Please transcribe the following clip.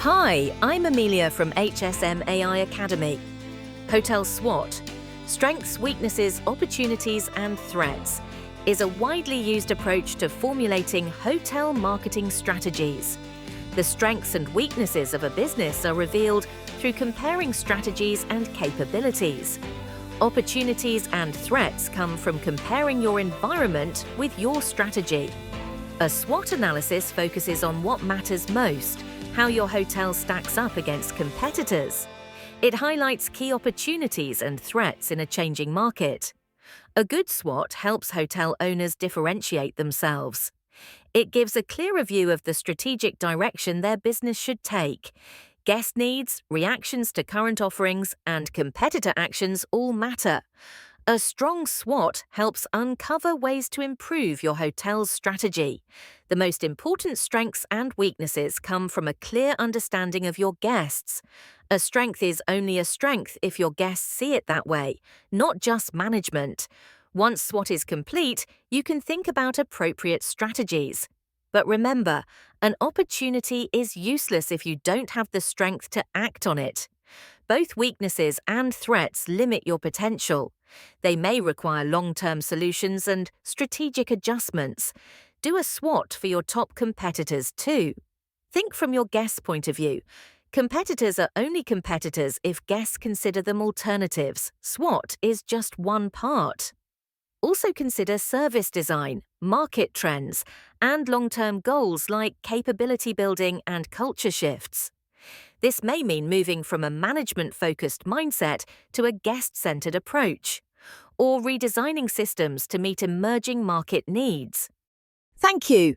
Hi, I'm Amelia from HSMAI Academy. Hotel SWOT, Strengths, Weaknesses, Opportunities and Threats, is a widely used approach to formulating hotel marketing strategies. The strengths and weaknesses of a business are revealed through comparing strategies and capabilities. Opportunities and threats come from comparing your environment with your strategy. A SWOT analysis focuses on what matters most, how your hotel stacks up against competitors. It highlights key opportunities and threats in a changing market. A good SWOT helps hotel owners differentiate themselves. It gives a clearer view of the strategic direction their business should take. Guest needs, reactions to current offerings, and competitor actions all matter. A strong SWOT helps uncover ways to improve your hotel's strategy. The most important strengths and weaknesses come from a clear understanding of your guests. A strength is only a strength if your guests see it that way, not just management. Once SWOT is complete, you can think about appropriate strategies. But remember, an opportunity is useless if you don't have the strength to act on it. Both weaknesses and threats limit your potential. They may require long-term solutions and strategic adjustments. Do a SWOT for your top competitors too. Think from your guest's point of view. Competitors are only competitors if guests consider them alternatives. SWOT is just one part. Also consider service design, market trends, and long-term goals like capability building and culture shifts. This may mean moving from a management-focused mindset to a guest-centered approach, or redesigning systems to meet emerging market needs. Thank you.